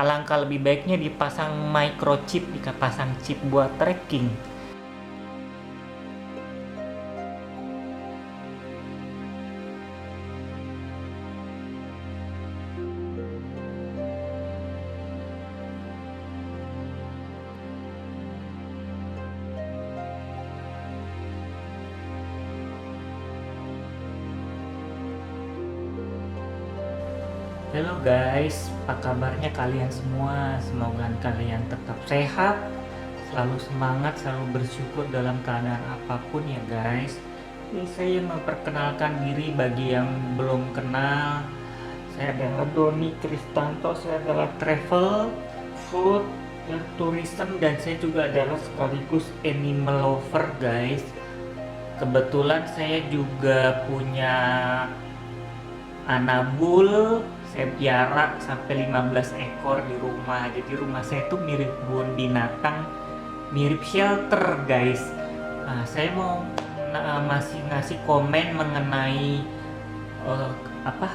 alangkah lebih baiknya dipasang microchip, dipasang chip buat tracking. Halo guys, apa kabarnya kalian semua? Semoga kalian tetap sehat, selalu semangat, selalu bersyukur dalam keadaan apapun ya guys. Ini saya memperkenalkan diri bagi yang belum kenal. Saya adalah Doni Kristanto, saya adalah travel, food, dan tourism, dan saya juga adalah sekaligus animal lover guys. Kebetulan saya juga punya anabul, saya piara sampai 15 ekor di rumah. Jadi rumah saya tuh mirip kebun binatang, mirip shelter guys. Nah, saya mau masih ngasih komen mengenai apa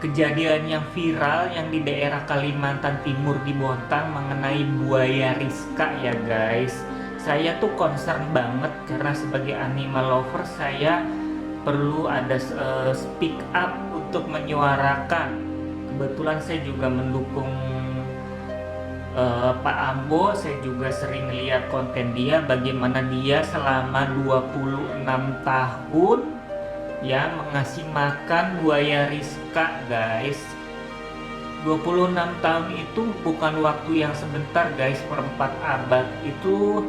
kejadian yang viral yang di daerah Kalimantan Timur di Bontang mengenai buaya Rizka ya guys. Saya tuh concern banget karena sebagai animal lover saya perlu ada speak up untuk menyuarakan. Kebetulan saya juga mendukung Pak Ambo. Saya juga sering lihat konten dia, bagaimana dia selama 26 tahun ya mengasih makan buaya Rizka guys. 26 tahun itu bukan waktu yang sebentar guys, seperempat abad itu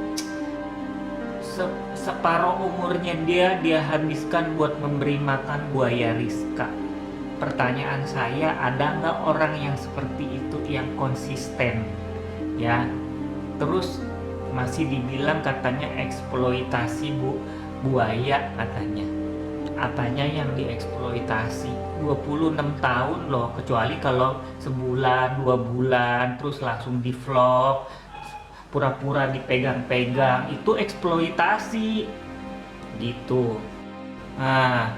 separuh umurnya dia habiskan buat memberi makan buaya Rizka. Pertanyaan saya, ada nggak orang yang seperti itu yang konsisten ya? Terus masih dibilang katanya eksploitasi buaya katanya. Apanya yang dieksploitasi? 26 tahun loh, kecuali kalau sebulan, 2 bulan terus langsung di vlog, pura-pura dipegang-pegang, itu eksploitasi gitu. Nah,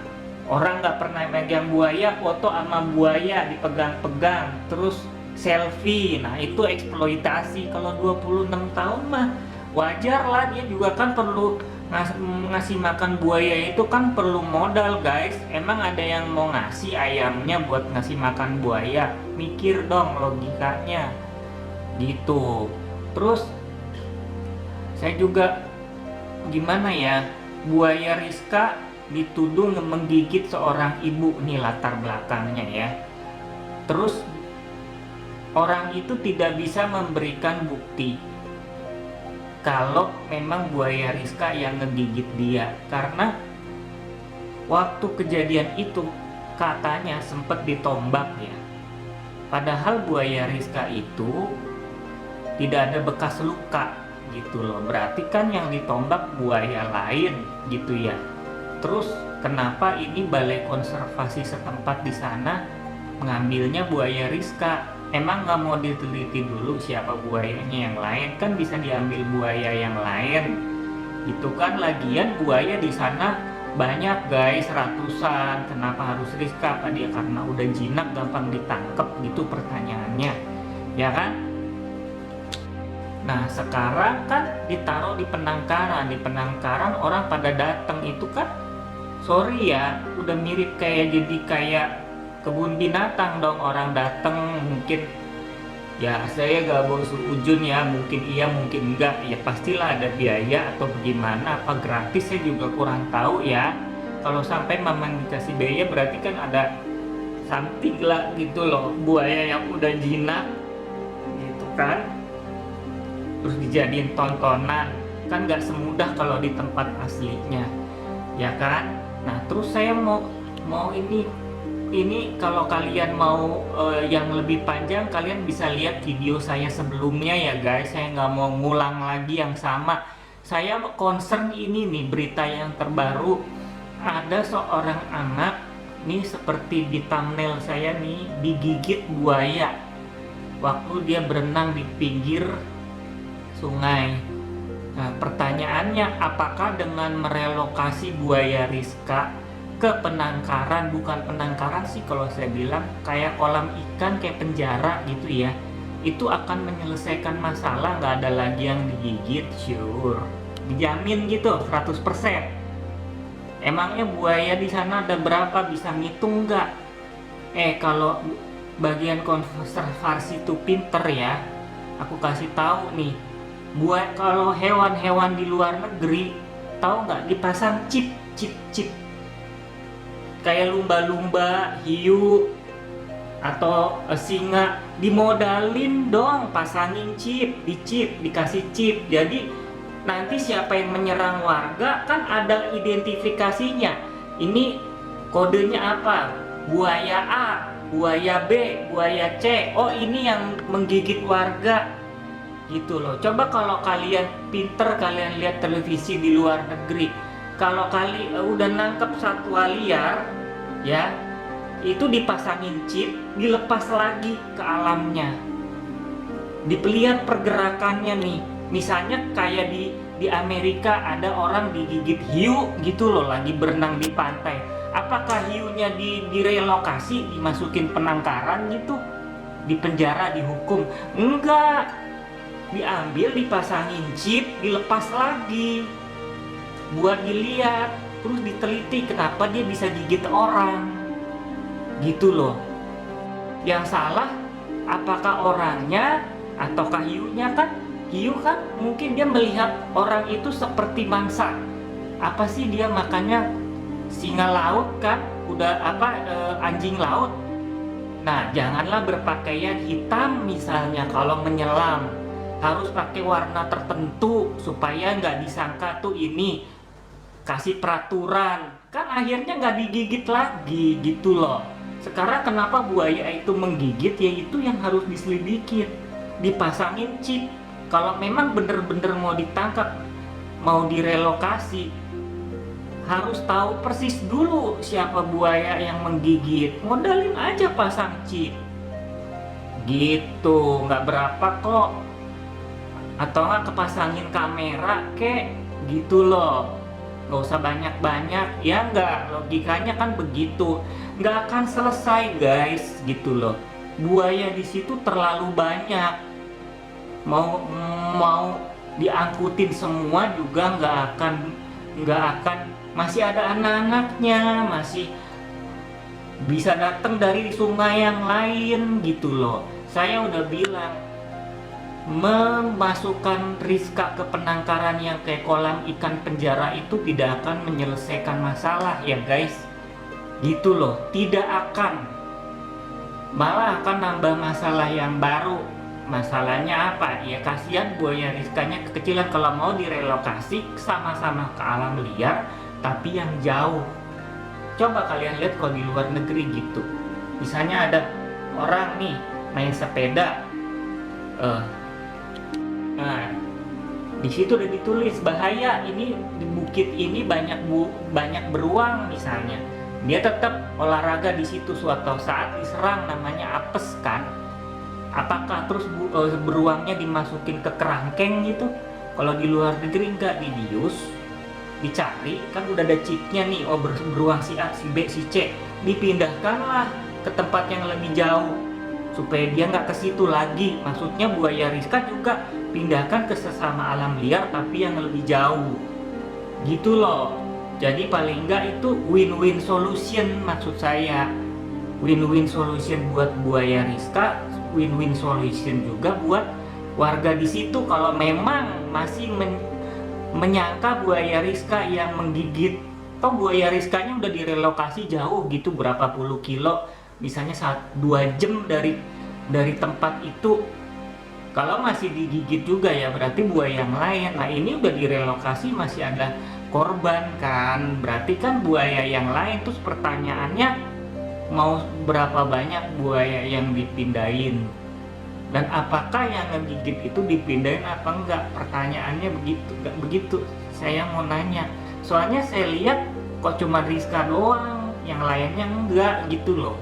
orang nggak pernah megang buaya, foto sama buaya dipegang-pegang terus selfie, nah itu eksploitasi. Kalau 26 tahun mah wajar lah, dia juga kan perlu ngasih makan buaya, itu kan perlu modal guys. Emang ada yang mau ngasih ayamnya buat ngasih makan buaya? Mikir dong logikanya gitu. Terus saya juga gimana ya, buaya Rizka dituduh menggigit seorang ibu, nih latar belakangnya ya. Terus orang itu tidak bisa memberikan bukti kalau memang buaya Rizka yang ngegigit dia, karena waktu kejadian itu katanya sempat ditombak ya. Padahal buaya Rizka itu tidak ada bekas luka gitu loh, berarti kan yang ditombak buaya lain gitu ya. Terus kenapa ini balai konservasi setempat di sana mengambilnya buaya Rizka? Emang nggak mau diteliti dulu siapa buayanya yang lain? Kan bisa diambil buaya yang lain gitu kan. Lagian buaya di sana banyak guys, ratusan. Kenapa harus Rizka? Apa dia karena udah jinak gampang ditangkap gitu pertanyaannya ya kan? Nah sekarang kan ditaruh di penangkaran. Di penangkaran orang pada datang, itu kan sorry ya, udah mirip kayak kebun binatang dong. Orang datang mungkin ya, saya gak mau seujun ya, mungkin iya mungkin enggak ya, pastilah ada biaya atau bagaimana, apa gratis saya juga kurang tahu ya. Kalau sampai memang dikasih biaya berarti kan ada something lah gitu loh. Buaya yang udah jinak gitu kan, terus dijadiin tontonan, kan gak semudah kalau di tempat aslinya ya kan. Nah terus saya mau ini kalau kalian mau yang lebih panjang, kalian bisa lihat video saya sebelumnya ya guys. Saya nggak mau ngulang lagi yang sama. Saya concern ini nih, berita yang terbaru, ada seorang anak nih seperti di thumbnail saya nih, digigit buaya waktu dia berenang di pinggir sungai. Nah pertanyaannya, apakah dengan merelokasi buaya Rizka ke penangkaran, bukan penangkaran sih kalau saya bilang, kayak kolam ikan, kayak penjara gitu ya, itu akan menyelesaikan masalah, nggak ada lagi yang digigit, sure. Dijamin gitu, 100%. Emangnya buaya di sana ada berapa, bisa ngitung nggak? Kalau bagian konservasi itu pinter ya, aku kasih tahu nih, kalau hewan-hewan di luar negeri, tahu nggak, dipasang chip, kayak lumba-lumba, hiu, atau singa, dimodalin dong, pasangin chip, dikasih chip. Jadi nanti siapa yang menyerang warga kan ada identifikasinya. Ini kodenya apa? Buaya A, buaya B, buaya C. Oh, ini yang menggigit warga. Gitu loh. Coba kalau kalian pinter, kalian lihat televisi di luar negeri. Kalau udah nangkep satwa liar, ya, itu dipasangin chip, dilepas lagi ke alamnya, dipelihat pergerakannya nih. Misalnya kayak di Amerika ada orang digigit hiu gitu loh, lagi berenang di pantai. Apakah hiunya direlokasi, dimasukin penangkaran gitu, dipenjara, dihukum? Enggak, diambil, dipasangin chip, dilepas lagi buat dilihat, terus diteliti kenapa dia bisa gigit orang. Gitu loh. Yang salah apakah orangnya ataukah hiunya? Kan hiu kan mungkin dia melihat orang itu seperti mangsa. Apa sih dia makannya singa laut kan, anjing laut. Nah, janganlah berpakaian hitam misalnya kalau menyelam, harus pakai warna tertentu supaya nggak disangka tuh ini, kasih peraturan, kan akhirnya nggak digigit lagi gitu loh. Sekarang kenapa buaya itu menggigit, yaitu yang harus diselidikin, dipasangin chip. Kalau memang bener-bener mau ditangkap, mau direlokasi, harus tahu persis dulu siapa buaya yang menggigit. Modalin aja pasang chip. Gitu, nggak berapa kok. Atau nggak kepasangin kamera kek, gitu loh. Nggak usah banyak-banyak, ya nggak, logikanya kan begitu. Nggak akan selesai guys, gitu loh. Buaya di situ terlalu banyak, mau diangkutin semua juga nggak akan, masih ada anak-anaknya, masih bisa datang dari sungai yang lain gitu loh. Saya udah bilang, memasukkan Rizka ke penangkaran yang kayak kolam ikan penjara itu tidak akan menyelesaikan masalah ya guys. Gitu loh, tidak akan, malah akan nambah masalah yang baru. Masalahnya apa? Ya kasihan buaya Rizkanya kekecilan. Kalau mau direlokasi sama-sama ke alam liar tapi yang jauh. Coba kalian lihat kalau di luar negeri gitu, misalnya ada orang nih main sepeda, nah di situ udah ditulis bahaya, ini di bukit ini banyak beruang misalnya. Dia tetap olahraga di situ, suatu saat diserang, namanya apes kan. Apakah terus beruangnya dimasukin ke kerangkeng gitu? Kalau di luar negeri enggak, dibius, dicari, kan udah ada chipnya nih. Oh, beruang si A, si B, si C, dipindahkanlah ke tempat yang lebih jauh supaya dia nggak ke situ lagi. Maksudnya buaya Rizka juga pindahkan ke sesama alam liar tapi yang lebih jauh. Gitu loh. Jadi paling nggak itu win-win solution, maksud saya. Win-win solution buat buaya Rizka, win-win solution juga buat warga di situ kalau memang masih menyangka buaya Rizka yang menggigit. Toh buaya Rizkanya udah direlokasi jauh gitu, berapa puluh kilo, misalnya 2 jam dari tempat itu. Kalau masih digigit juga ya berarti buaya yang lain. Nah ini udah direlokasi masih ada korban kan, berarti kan buaya yang lain. Terus pertanyaannya, mau berapa banyak buaya yang dipindahin, dan apakah yang ngegigit itu dipindahin apa enggak? Pertanyaannya begitu. Saya mau nanya, soalnya saya lihat kok cuma Rizka doang, yang lainnya enggak gitu loh,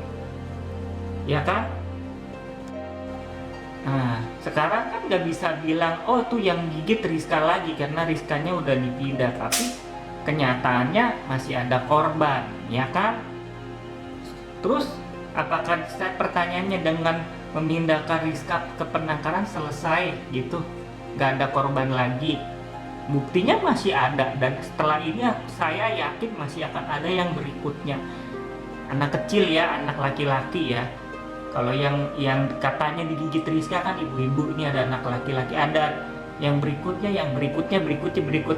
ya kan? Nah sekarang kan nggak bisa bilang oh tuh yang gigit Rizka lagi karena Rizkanya udah dipindah, tapi kenyataannya masih ada korban, ya kan? Terus apakah pertanyaannya dengan memindahkan Rizka ke penangkaran, selesai gitu, nggak ada korban lagi. Buktinya masih ada, dan setelah ini saya yakin masih akan ada yang berikutnya. Anak kecil ya, anak laki-laki ya. Kalau yang katanya digigit Rizka kan ibu-ibu, ini ada anak laki-laki, ada yang berikutnya.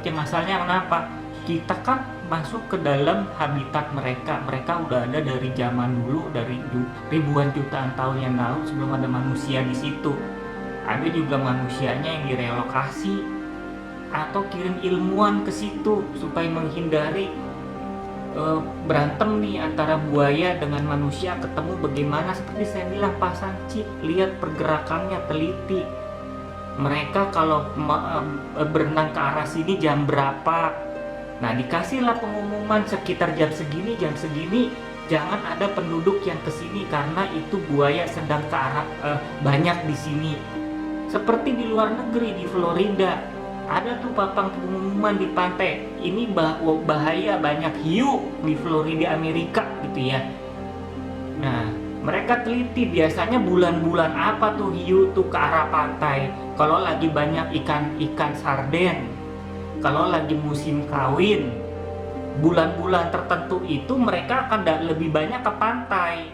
Masalahnya kenapa? Kita kan masuk ke dalam habitat mereka. Mereka udah ada dari zaman dulu, dari ribuan jutaan tahun yang lalu sebelum ada manusia di situ. Ada juga manusianya yang direlokasi atau kirim ilmuwan ke situ supaya menghindari berantem nih antara buaya dengan manusia, ketemu bagaimana. Seperti saya bilang, pasang chip, lihat pergerakannya, teliti. Mereka kalau berenang ke arah sini jam berapa, nah dikasihlah pengumuman sekitar jam segini jangan ada penduduk yang kesini karena itu buaya sedang ke arah banyak di sini. Seperti di luar negeri, di Florida ada tuh papan pengumuman di pantai, ini bahaya, banyak hiu di Florida Amerika gitu ya. Nah mereka teliti biasanya bulan-bulan apa tuh hiu tuh ke arah pantai. Kalau lagi banyak ikan sarden, kalau lagi musim kawin, bulan-bulan tertentu itu mereka akan lebih banyak ke pantai.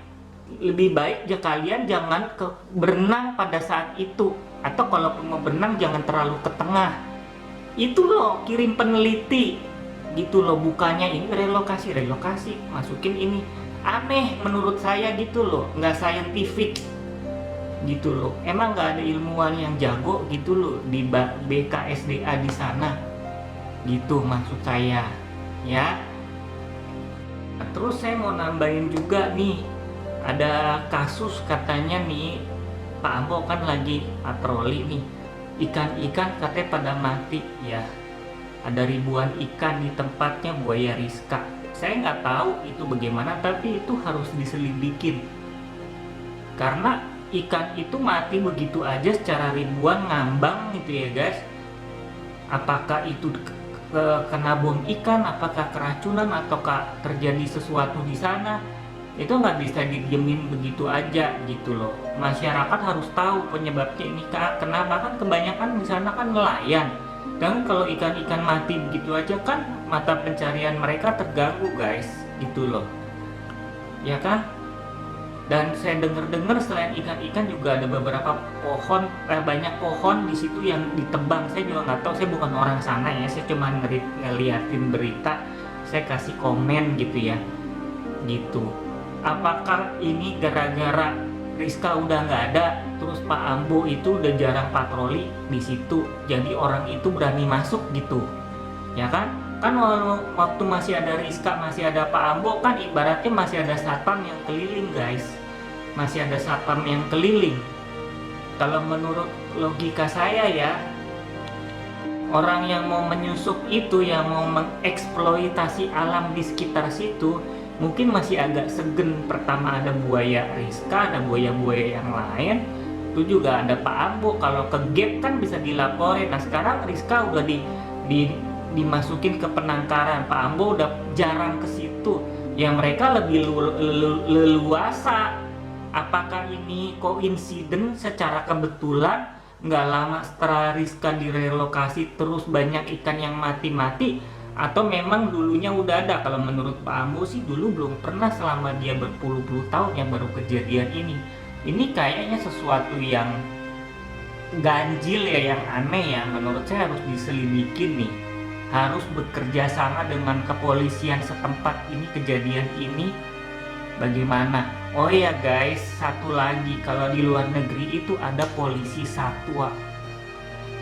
Lebih baik kalian jangan berenang pada saat itu, atau kalaupun mau berenang jangan terlalu ke tengah. Itu loh, kirim peneliti gitu loh, bukannya ini relokasi masukin ini. Aneh menurut saya gitu loh, nggak scientific gitu loh. Emang nggak ada ilmuwan yang jago gitu loh di BKSDA di sana gitu, maksud saya ya. Nah, terus saya mau nambahin juga nih, ada kasus katanya nih, Pak Ambo kan lagi patroli nih, ikan-ikan katanya pada mati ya. Ada ribuan ikan di tempatnya buaya Rizka. Saya nggak tahu itu bagaimana, tapi itu harus diselidikin. Karena ikan itu mati begitu aja secara ribuan, ngambang gitu ya guys. Apakah itu kena bom ikan, apakah keracunan, ataukah terjadi sesuatu di sana? Itu nggak bisa didiemin begitu aja gitu loh. Masyarakat harus tahu penyebabnya ini kenapa. Kan kebanyakan di sana kan nelayan, dan kalau ikan-ikan mati begitu aja kan mata pencarian mereka terganggu guys gitu loh ya kan. Dan saya dengar selain ikan-ikan juga ada beberapa pohon, banyak pohon di situ yang ditebang. Saya juga nggak tahu, saya bukan orang sana ya, saya cuma ngeliatin berita, saya kasih komen gitu ya gitu. Apakah ini gara-gara Rizka udah nggak ada, terus Pak Ambo itu udah jarang patroli di situ, jadi orang itu berani masuk gitu ya kan? Kan waktu masih ada Rizka, masih ada Pak Ambo, kan ibaratnya masih ada satpam yang keliling guys, masih ada satpam yang keliling. Kalau menurut logika saya ya, orang yang mau menyusup itu, yang mau mengeksploitasi alam di sekitar situ, mungkin masih agak segen. Pertama ada buaya Rizka, ada buaya-buaya yang lain, itu juga ada Pak Ambo. Kalau ke gap kan bisa dilaporin. Nah sekarang Rizka udah dimasukin ke penangkaran, Pak Ambo udah jarang ke situ, yang mereka lebih leluasa. Apakah ini koinsiden secara kebetulan nggak lama setelah Rizka direlokasi terus banyak ikan yang mati-mati, atau memang dulunya udah ada? Kalau menurut Pak Ambo sih dulu belum pernah, selama dia berpuluh-puluh tahun yang baru kejadian ini. Ini kayaknya sesuatu yang ganjil ya, yang aneh ya. Menurut saya harus diselidikin nih, harus bekerja sama dengan kepolisian setempat. Ini kejadian ini bagaimana. Oh ya guys, satu lagi, kalau di luar negeri itu ada polisi satwa.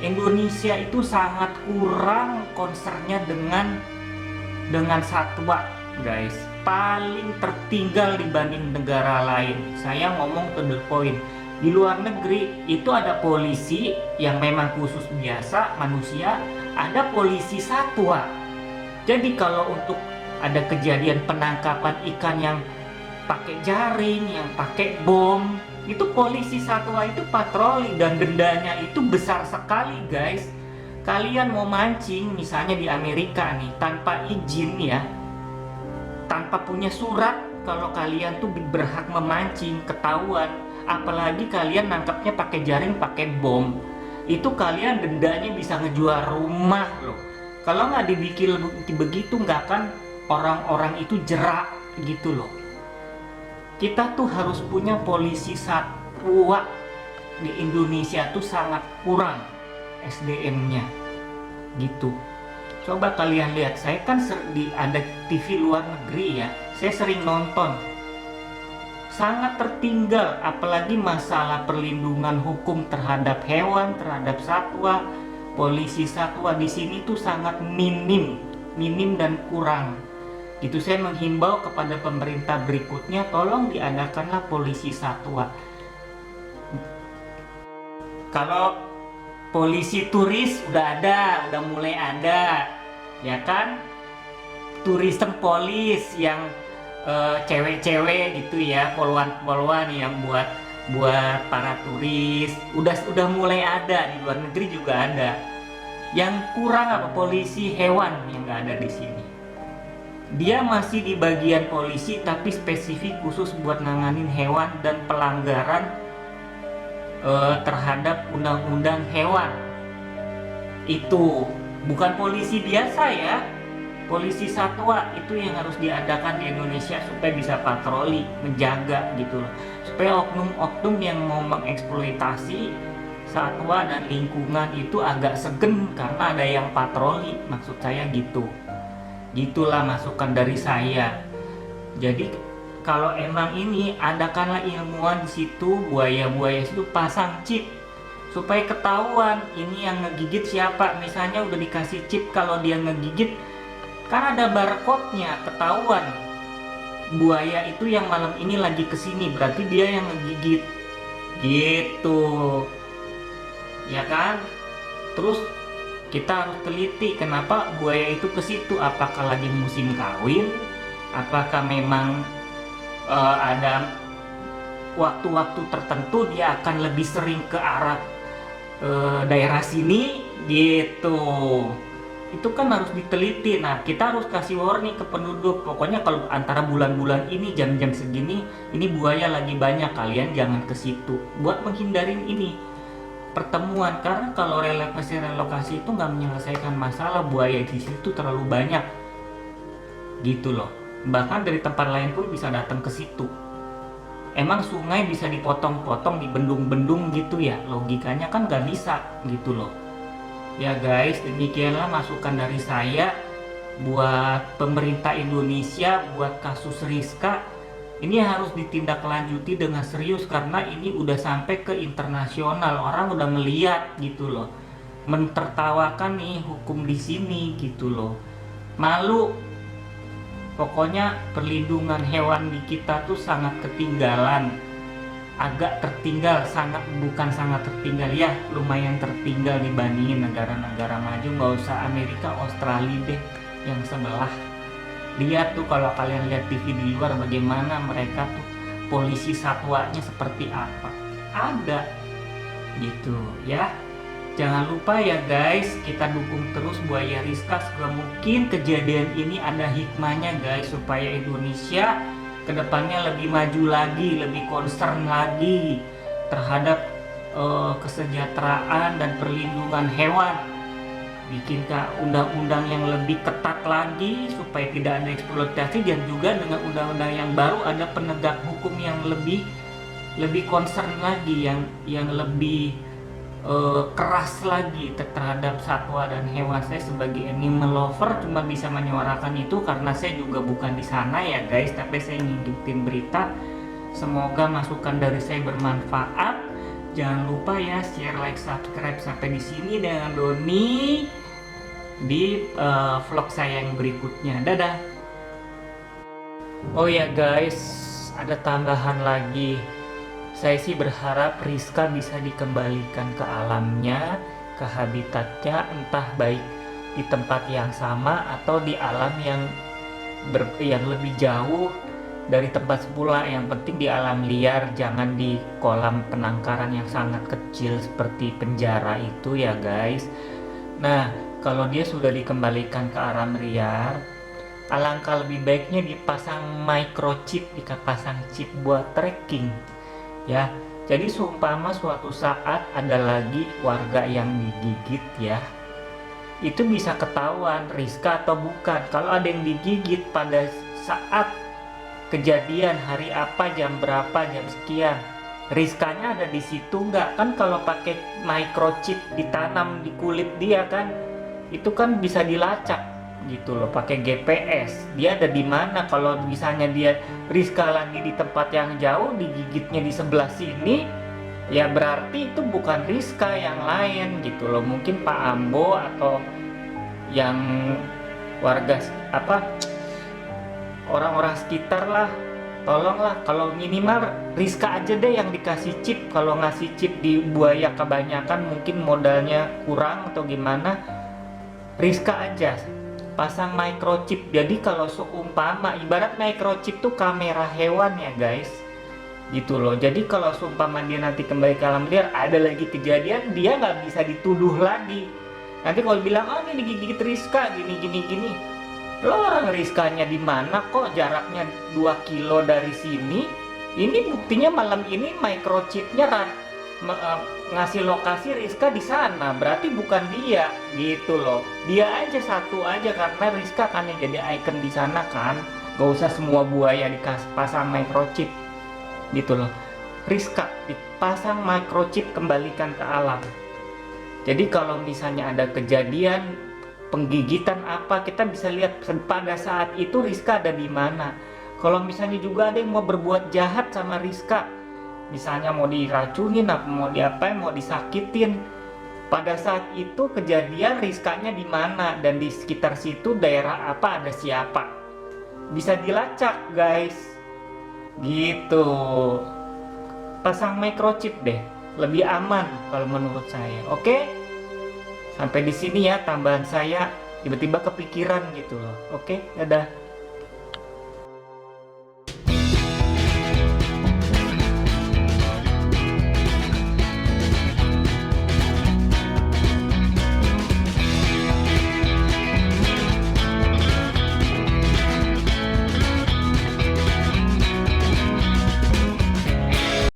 Indonesia itu sangat kurang concernnya dengan satwa guys, paling tertinggal dibanding negara lain. Saya ngomong to the point. Di luar negeri itu ada polisi yang memang khusus biasa manusia, ada polisi satwa. Jadi kalau untuk ada kejadian penangkapan ikan yang pakai jaring, yang pakai bom, itu polisi satwa itu patroli, dan dendanya itu besar sekali guys. Kalian mau mancing misalnya di Amerika nih, tanpa izin ya, tanpa punya surat, kalau kalian tuh berhak memancing, ketahuan, apalagi kalian nangkapnya pakai jaring, pakai bom, itu kalian dendanya bisa ngejual rumah loh. Kalau nggak dibikin begitu, nggak akan orang-orang itu jerak gitu loh. Kita tuh harus punya polisi satwa. Di Indonesia tuh sangat kurang SDM-nya gitu. Coba kalian lihat, saya kan ada TV luar negeri ya, saya sering nonton. Sangat tertinggal, apalagi masalah perlindungan hukum terhadap hewan, terhadap satwa. Polisi satwa di sini tuh sangat minim dan kurang. Itu saya menghimbau kepada pemerintah berikutnya, tolong diadakanlah polisi satwa. Kalau polisi turis udah mulai ada, ya kan? Tourism police yang cewek-cewek gitu ya, poluan-poluan yang buat para turis, udah mulai ada. Di luar negeri juga ada. Yang kurang apa? Polisi hewan yang nggak ada di sini. Dia masih di bagian polisi tapi spesifik khusus buat nanganin hewan dan pelanggaran terhadap undang-undang hewan. Itu bukan polisi biasa ya. Polisi satwa itu yang harus diadakan di Indonesia supaya bisa patroli, menjaga gitu loh. Supaya oknum-oknum yang mau mengeksploitasi satwa dan lingkungan itu agak segen karena ada yang patroli, maksud saya gitu. Gitulah masukan dari saya. Jadi kalau emang ini, adakanlah ilmuwan di situ, buaya-buaya situ pasang chip supaya ketahuan ini yang ngegigit siapa. Misalnya udah dikasih chip, kalau dia ngegigit kan ada barcode-nya, ketahuan buaya itu yang malam ini lagi kesini, berarti dia yang ngegigit gitu ya kan. Terus kita harus teliti kenapa buaya itu ke situ, apakah lagi musim kawin, apakah memang ada waktu-waktu tertentu dia akan lebih sering ke arah daerah sini gitu. Itu kan harus diteliti. Nah, kita harus kasih warning ke penduduk. Pokoknya kalau antara bulan-bulan ini, jam-jam segini, ini buaya lagi banyak, kalian jangan ke situ. Buat menghindarin ini pertemuan. Karena kalau relokasi itu nggak menyelesaikan masalah, buaya di situ terlalu banyak. Gitu loh. Bahkan dari tempat lain pun bisa datang ke situ. Emang sungai bisa dipotong-potong, dibendung-bendung gitu ya? Logikanya kan nggak bisa gitu loh. Ya guys, demikianlah masukan dari saya buat pemerintah Indonesia, buat kasus Rizka. Ini harus ditindaklanjuti dengan serius karena ini udah sampai ke internasional. Orang udah melihat gitu loh, mentertawakan nih hukum di sini gitu loh. Malu. Pokoknya perlindungan hewan di kita tuh sangat ketinggalan. Agak tertinggal, bukan sangat tertinggal ya, lumayan tertinggal dibandingin negara-negara maju. Nggak usah Amerika, Australia deh yang sebelah. Lihat tuh, kalau kalian lihat TV di luar, bagaimana mereka tuh polisi satwanya seperti apa, ada gitu ya. Jangan lupa ya guys, kita dukung terus Buaya Rizka segala mungkin. Kejadian ini ada hikmahnya guys, supaya Indonesia kedepannya lebih maju lagi, lebih concern lagi terhadap kesejahteraan dan perlindungan hewan. Bikin undang-undang yang lebih ketat lagi supaya tidak ada eksploitasi, dan juga dengan undang-undang yang baru ada penegak hukum yang lebih concern lagi, yang lebih keras lagi terhadap satwa dan hewan. Saya sebagai animal lover cuma bisa menyuarakan itu karena saya juga bukan di sana ya guys, tapi saya ngikutin berita. Semoga masukan dari saya bermanfaat. Jangan lupa ya share, like, subscribe. Sampai di sini dengan Doni di vlog saya yang berikutnya. Dadah. Oh ya guys, ada tambahan lagi. Saya sih berharap Rizka bisa dikembalikan ke alamnya, ke habitatnya, entah baik di tempat yang sama atau di alam yang lebih jauh dari tempat semula. Yang penting di alam liar, jangan di kolam penangkaran yang sangat kecil seperti penjara itu ya guys. Nah, kalau dia sudah dikembalikan ke alam liar, alangkah lebih baiknya dipasang microchip, dipasang chip buat tracking. Ya, Jadi seumpama suatu saat ada lagi warga yang digigit ya, itu bisa ketahuan Rizka atau bukan. Kalau ada yang digigit pada saat kejadian hari apa, jam berapa, jam sekian, Rizkanya ada di situ nggak? Kan kalau pakai microchip ditanam di kulit dia kan, itu kan bisa dilacak gitu loh, pakai GPS. Dia ada di mana? Kalau misalnya Rizka lagi di tempat yang jauh, digigitnya di sebelah sini, ya berarti itu bukan Rizka, yang lain gitu loh. Mungkin Pak Ambo atau yang warga orang-orang sekitar lah. Tolonglah, kalau minimal Rizka aja deh yang dikasih chip. Kalau ngasih chip di buaya kebanyakan mungkin modalnya kurang atau gimana, Rizka aja pasang microchip. Jadi kalau seumpama, ibarat microchip tuh kamera hewan ya guys, gitu loh. Jadi kalau seumpama dia nanti kembali ke alam liar, ada lagi kejadian, dia nggak bisa dituduh lagi. Nanti kalau bilang, oh ini digigit Rizka gini, lo orang Rizkanya di mana kok jaraknya 2 kilo dari sini? Ini buktinya malam ini microchipnya ngasih lokasi Rizka di sana, berarti bukan dia gitu loh. Dia aja satu aja, karena Rizka kan yang jadi icon di sana kan. Gak usah semua buaya dipasang microchip gitu loh. Rizka dipasang microchip, kembalikan ke alam. Jadi kalau misalnya ada kejadian penggigitan apa, kita bisa lihat pada saat itu Rizka ada di mana. Kalau misalnya juga ada yang mau berbuat jahat sama Rizka, misalnya mau diracunin, mau diapain, mau disakitin, pada saat itu kejadian Rizkanya di mana dan di sekitar situ daerah apa, ada siapa, bisa dilacak guys. Gitu. Pasang microchip deh, lebih aman kalau menurut saya. Oke? Sampai di sini ya tambahan saya, tiba-tiba kepikiran gitu loh. Oke, dadah.